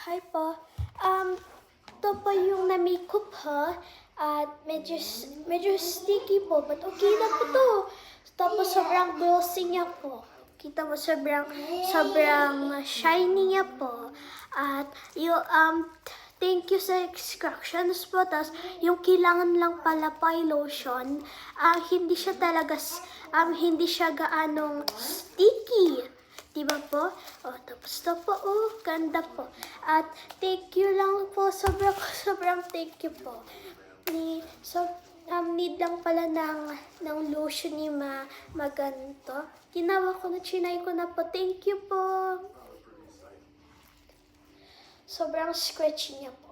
Hi po. Ito po yung na-makeup ha. At medyo sticky po, but okay na po to. Tapos sobrang glossy niya po. Kita mo sobrang shiny niya po. At yung thank you sa instructions po. Tapos yung kailangan lang pala po ay lotion. Hindi siya talaga hindi siya gaanong sticky. Diba po? Tapos to po, ganda po. At thank you lang po, sobrang thank you po. Need lang pala ng lotion ni maganto. Ginawa ko na, chinay ko na po. Thank you po. Sobrang scratchy niya po.